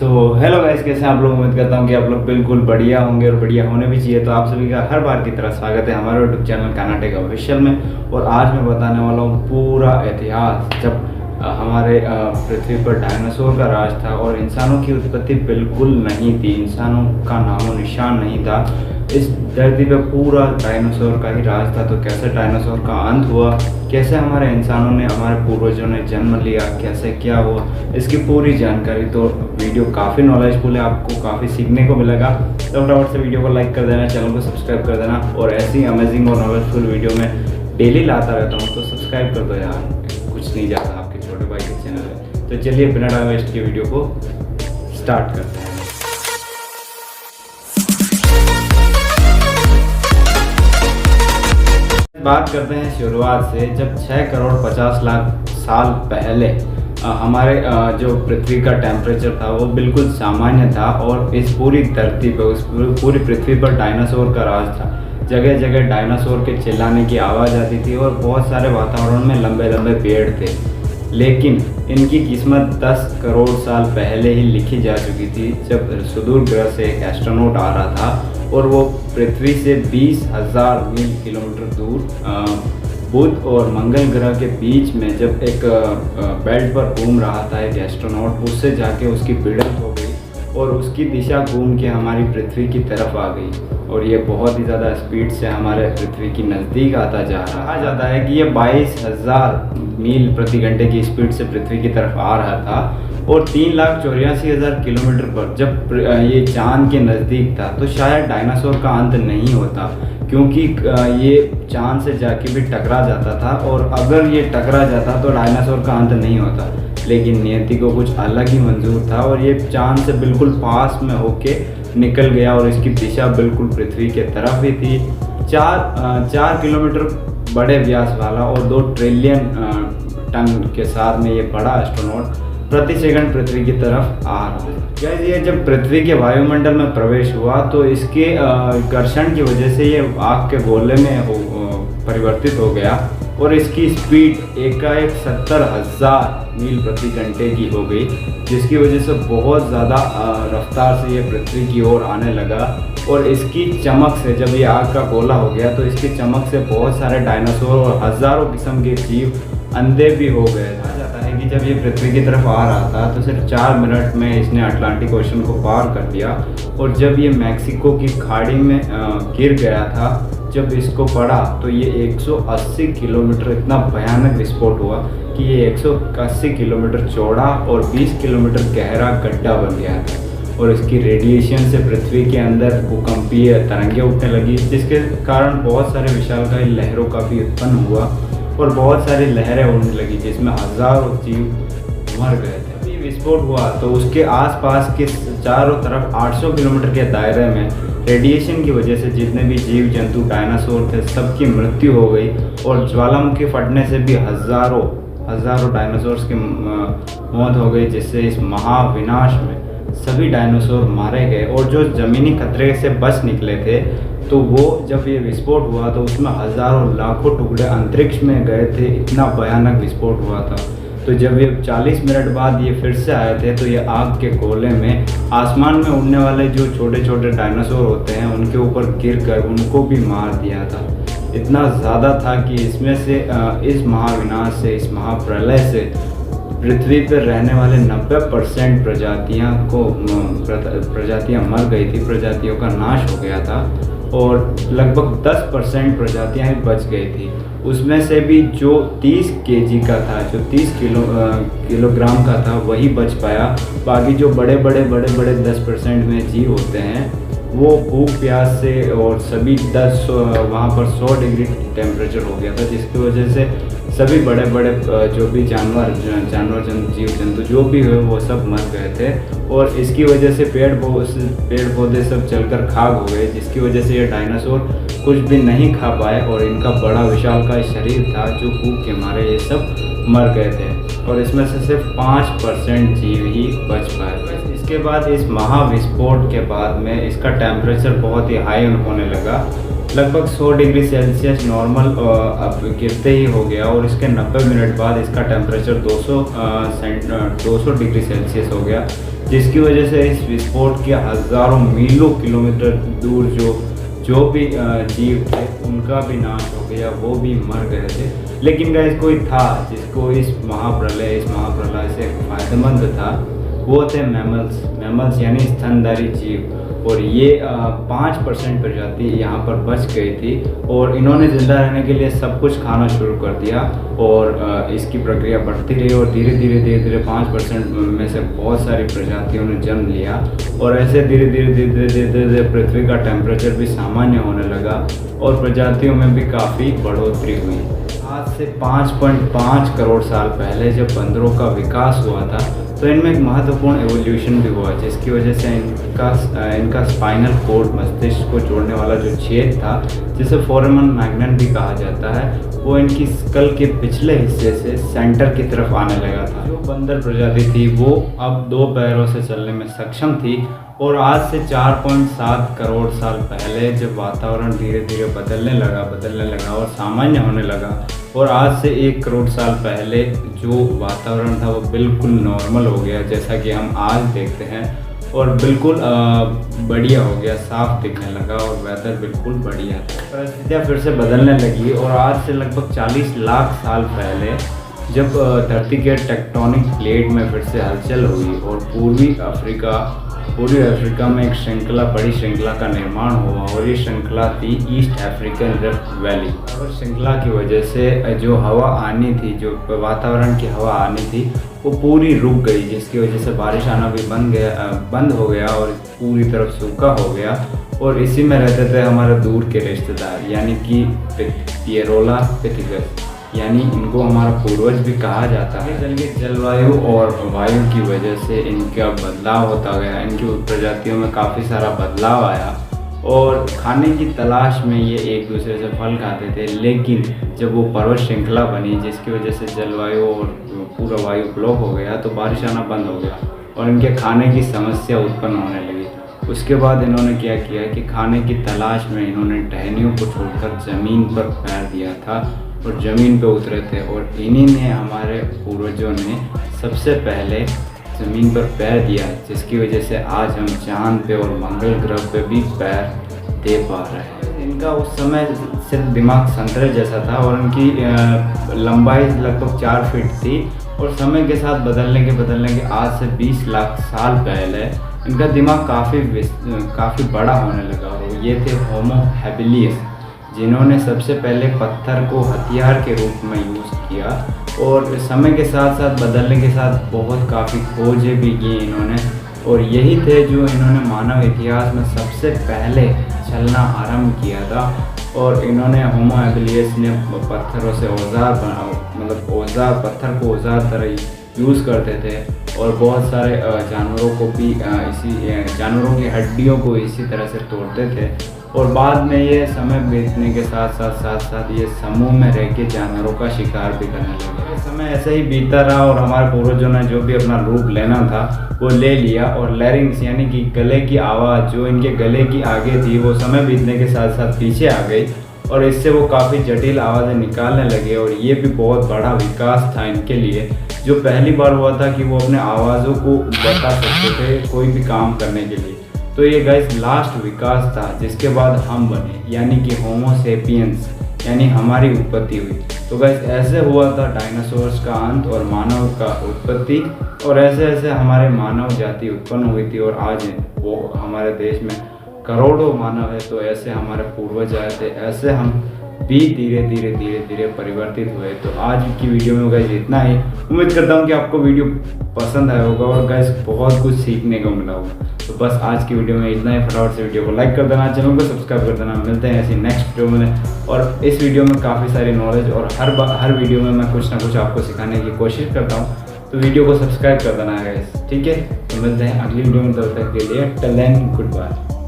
Hello guys, कैसे हैं आप लोग। उम्मीद करता हूँ कि आप लोग बिल्कुल बढ़िया होंगे और बढ़िया होने भी चाहिए। तो आप सभी का हर बार की तरह स्वागत है हमारे यूट्यूब चैनल कर्नाटक ऑफिशियल में। और आज मैं बताने वाला हूँ पूरा इतिहास, जब हमारे पृथ्वी पर डायनासोर का राज था और इंसानों की उत्पत्ति बिल्कुल नहीं थी, इंसानों का नामो निशान नहीं था। इस धरती पे पूरा डायनासोर का ही राज था। तो कैसे डायनासोर का अंत हुआ, कैसे हमारे इंसानों ने, हमारे पूर्वजों ने जन्म लिया, कैसे क्या हुआ, इसकी पूरी जानकारी। तो वीडियो काफ़ी नॉलेजफुल है, आपको काफ़ी सीखने को मिलेगा। तो फटाफट से वीडियो को लाइक कर देना, चैनल को सब्सक्राइब कर देना। और ऐसी अमेजिंग और नॉलेजफुल वीडियो में डेली लाता रहता हूँ, तो सब्सक्राइब कर दो यार, कुछ नहीं जाता आपके छोटे भाई के चैनल है। तो चलिए बिना टाइम वेस्ट के वीडियो को स्टार्ट करते हैं। बात करते हैं शुरुआत से, जब 6 करोड़ 50 लाख साल पहले हमारे जो पृथ्वी का टेम्परेचर था वो बिल्कुल सामान्य था और इस पूरी धरती पर, उस पूरी पृथ्वी पर डायनासोर का राज था। जगह जगह डायनासोर के चिल्लाने की आवाज़ आती थी और बहुत सारे वातावरण में लंबे लंबे पेड़ थे। लेकिन इनकी किस्मत 10 करोड़ साल पहले ही लिखी जा चुकी थी, जब सुदूर ग्रह से एक एस्ट्रोनॉट आ रहा था और वो पृथ्वी से 20,000 मील किलोमीटर दूर बुध और मंगल ग्रह के बीच में जब एक बेल्ट पर घूम रहा था एक एस्ट्रोनॉट, उससे जाके उसकी भिड़ंत हो गई और उसकी दिशा घूम के हमारी पृथ्वी की तरफ आ गई। और ये बहुत ही ज़्यादा स्पीड से हमारे पृथ्वी की नज़दीक आता जा रहा है। कहा जाता है कि ये 22,000 मील प्रति घंटे की स्पीड से पृथ्वी की तरफ आ रहा था और 3,84,000 किलोमीटर पर जब ये चांद के नज़दीक था। तो शायद डायनासोर का अंत नहीं होता, क्योंकि ये चांद से जाके भी टकरा जाता था और अगर ये टकरा जाता तो डायनासोर का अंत नहीं होता। लेकिन नियति को कुछ अलग ही मंजूर था और ये चांद से बिल्कुल पास में होके निकल गया और इसकी दिशा बिल्कुल पृथ्वी के तरफ ही थी। 4 किलोमीटर बड़े व्यास वाला और 2 ट्रिलियन टन के साथ में ये बड़ा एस्ट्रोनॉट प्रति सेकंड पृथ्वी की तरफ आ रहा है। गाइस, ये जब पृथ्वी के वायुमंडल में प्रवेश हुआ तो इसके घर्षण की वजह से ये आग के गोले में परिवर्तित हो गया और इसकी स्पीड एकाएक 70,000 मील प्रति घंटे की हो गई, जिसकी वजह से बहुत ज़्यादा रफ्तार से ये पृथ्वी की ओर आने लगा। और इसकी चमक से, जब ये आग का गोला हो गया तो इसकी चमक से बहुत सारे डायनासोर और हज़ारों किस्म के जीव अंधे भी हो गए। कहा जाता है कि जब ये पृथ्वी की तरफ आ रहा था तो सिर्फ 4 मिनट में इसने अटलांटिक ओशन को पार कर दिया। और जब ये मैक्सिको की खाड़ी में गिर गया था, जब इसको पड़ा तो ये 180 किलोमीटर, इतना भयानक विस्फोट हुआ कि ये 180 किलोमीटर चौड़ा और 20 किलोमीटर गहरा गड्ढा बन गया था। और इसकी रेडिएशन से पृथ्वी के अंदर भूकंपीय तरंगें उठने लगी, जिसके कारण बहुत सारे विशालकाय लहरों का भी उत्पन्न हुआ और बहुत सारी लहरें उड़ने लगी, जिसमें हज़ारों जीव मर गए थे। जब ये विस्फोट हुआ तो उसके आसपास के चारों तरफ 800 किलोमीटर के दायरे में रेडिएशन की वजह से जितने भी जीव जंतु डायनासोर थे सबकी मृत्यु हो गई। और ज्वालामुखी फटने से भी हज़ारों डायनासोर्स की मौत हो गई, जिससे इस महाविनाश में सभी डायनासोर मारे गए। और जो ज़मीनी खतरे से बच निकले थे, तो वो जब ये विस्फोट हुआ तो उसमें हज़ारों लाखों टुकड़े अंतरिक्ष में गए थे, इतना भयानक विस्फोट हुआ था। तो जब ये 40 मिनट बाद ये फिर से आए थे तो ये आग के गोले में आसमान में उड़ने वाले जो छोटे छोटे डायनासोर होते हैं उनके ऊपर गिरकर उनको भी मार दिया था। इतना ज़्यादा था कि इसमें से इस महाविनाश से, इस महाप्रलय से पृथ्वी पर रहने वाले 90% प्रजातियाँ मर गई थी, प्रजातियों का नाश हो गया था और लगभग 10% प्रजातियाँ ही बच गई थी। उसमें से भी जो 30 केजी का था, जो 30 किलोग्राम का था, वही बच पाया। बाकी जो बड़े 10% में जीव होते हैं वो भूख प्यास से और सभी वहाँ पर 100 डिग्री टेम्परेचर हो गया था, जिसकी वजह से सभी बड़े जो भी जानवर जीव जंतु जो भी हुए वो सब मर गए थे। और इसकी वजह से पेड़ पौधे सब जलकर खाक हो गए, जिसकी वजह से ये डायनासोर कुछ भी नहीं खा पाए और इनका बड़ा विशालकाय शरीर था जो भूख के मारे ये सब मर गए थे। और इसमें से सिर्फ 5% जीव ही बच पाए। इसके बाद इस महाविस्फोट के बाद में इसका टेम्परेचर बहुत ही हाई होने लगा, लगभग 100 डिग्री सेल्सियस नॉर्मल अब गिरते ही हो गया। और इसके 90 मिनट बाद इसका टेम्परेचर 200 डिग्री सेल्सियस हो गया, जिसकी वजह से इस विस्फोट के हज़ारों मीलों किलोमीटर दूर जो भी जीव थे उनका भी नाश हो गया, वो भी मर गए थे। लेकिन गाइस कोई था जिसको इस महाप्रलय से फ़ायदेमंद था, वो थे मैमल्स यानी स्तनधारी जीव। और ये 5% प्रजाति यहाँ पर बच गई थी और इन्होंने ज़िंदा रहने के लिए सब कुछ खाना शुरू कर दिया और इसकी प्रक्रिया बढ़ती रही और धीरे धीरे 5% में से बहुत सारी प्रजातियों ने जन्म लिया और ऐसे धीरे धीरे पृथ्वी का टेम्परेचर भी सामान्य होने लगा और प्रजातियों में भी काफ़ी बढ़ोतरी हुई। आज से 5.5 करोड़ साल पहले जब बंदरों का विकास हुआ था तो इनमें एक महत्वपूर्ण एवोल्यूशन भी हुआ, जिसकी वजह से इनका स्पाइनल कॉर्ड, मस्तिष्क को जोड़ने वाला जो छेद था जिसे फोरामन मैग्नम भी कहा जाता है, वो इनकी स्कल के पिछले हिस्से से सेंटर की तरफ आने लगा था। जो बंदर प्रजाति थी वो अब 2 पैरों से चलने में सक्षम थी और आज से 4.7 करोड़ साल पहले जब वातावरण धीरे धीरे बदलने लगा और सामान्य होने लगा और आज से 1 करोड़ साल पहले जो वातावरण था वो बिल्कुल नॉर्मल हो गया, जैसा कि हम आज देखते हैं, और बिल्कुल बढ़िया हो गया, साफ दिखने लगा और वेदर बिल्कुल बढ़िया था। परिस्थितियाँ फिर से बदलने लगी और आज से लगभग 40 लाख साल पहले जब धरती के टेक्टोनिक प्लेट में फिर से हलचल हुई और पूर्वी अफ्रीका में एक बड़ी श्रृंखला का निर्माण हुआ और ये श्रृंखला थी ईस्ट अफ्रीकन रिफ्ट वैली। और श्रृंखला की वजह से जो हवा आनी थी, जो वातावरण की हवा आनी थी, वो पूरी रुक गई, जिसकी वजह से बारिश आना भी बंद हो गया और पूरी तरफ सूखा हो गया। और इसी में रहते थे हमारे दूर के रिश्तेदार यानी कि पिथेरोपिथेकस, यानी इनको हमारा पूर्वज भी कहा जाता है। जलवायु और वायु की वजह से इनका बदलाव होता गया, इनकी प्रजातियों में काफ़ी सारा बदलाव आया और खाने की तलाश में ये एक दूसरे से फल खाते थे। लेकिन जब वो पर्वत श्रृंखला बनी जिसकी वजह से जलवायु और पूरा वायु ब्लॉक हो गया तो बारिश आना बंद हो गया और इनके खाने की समस्या उत्पन्न होने लगी। उसके बाद इन्होंने क्या किया कि खाने की तलाश में इन्होंने टहनियों को छोड़कर ज़मीन पर पैर दिया था और ज़मीन पे उतरे थे और इन्हीं ने, हमारे पूर्वजों ने सबसे पहले ज़मीन पर पैर दिया, जिसकी वजह से आज हम चांद पे और मंगल ग्रह पे भी पैर दे पा रहे हैं। इनका उस समय सिर्फ दिमाग संतरे जैसा था और उनकी लंबाई लगभग 4 फीट थी और समय के साथ बदलने के आज से 20 लाख साल पहले इनका दिमाग काफ़ी बड़ा होने लगा और ये थे होमो हैबिलिस, जिन्होंने सबसे पहले पत्थर को हथियार के रूप में यूज़ किया और समय के साथ साथ बदलने के साथ बहुत काफ़ी खोजें भी की इन्होंने और यही थे जो इन्होंने मानव इतिहास में सबसे पहले चलना आरंभ किया था। और इन्होंने होमो हैबिलिस ने पत्थरों से पत्थर को औजार तरह यूज़ करते थे और बहुत सारे जानवरों को भी जानवरों की हड्डियों को इसी तरह से तोड़ते थे और बाद में ये समय बीतने के साथ ये समूह में रह के जानवरों का शिकार भी करने लगे। समय ऐसे ही बीतता रहा और हमारे पूर्वजों ने जो भी अपना रूप लेना था वो ले लिया और लैरिंग्स यानी कि गले की आवाज़ जो इनके गले की आगे थी वो समय बीतने के साथ साथ पीछे आ गई और इससे वो काफ़ी जटिल आवाज़ें निकालने लगे और ये भी बहुत बड़ा विकास था इनके लिए, जो पहली बार हुआ था कि वो अपने आवाज़ों को बता सकते थे कोई भी काम करने के लिए। तो ये गाइस लास्ट विकास था जिसके बाद हम बने, यानी कि होमो सेपियंस, यानी हमारी उत्पत्ति हुई। तो गाइस ऐसे हुआ था डायनासोर्स का अंत और मानव का उत्पत्ति और ऐसे हमारे मानव जाति उत्पन्न हुई थी और आज वो हमारे देश में करोड़ों मानव है। तो ऐसे हमारे पूर्वज आए थे, ऐसे हम भी धीरे धीरे परिवर्तित हुए। तो आज की वीडियो में गाइस इतना ही। उम्मीद करता हूँ कि आपको वीडियो पसंद आया होगा और गाइस बहुत कुछ सीखने को मिला होगा। तो बस आज की वीडियो में इतना ही। फटाफट से वीडियो को लाइक कर देना, चैनल को सब्सक्राइब कर देना। मिलते हैं ऐसी नेक्स्ट वीडियो में। और इस वीडियो में काफ़ी सारी नॉलेज और हर वीडियो में मैं कुछ ना कुछ आपको सिखाने की कोशिश करता हूँ। तो वीडियो को सब्सक्राइब कर देना है गाइस, ठीक है। तो मिलते हैं अगली वीडियो में, तब तक के लिए टिल देन गुड बाय।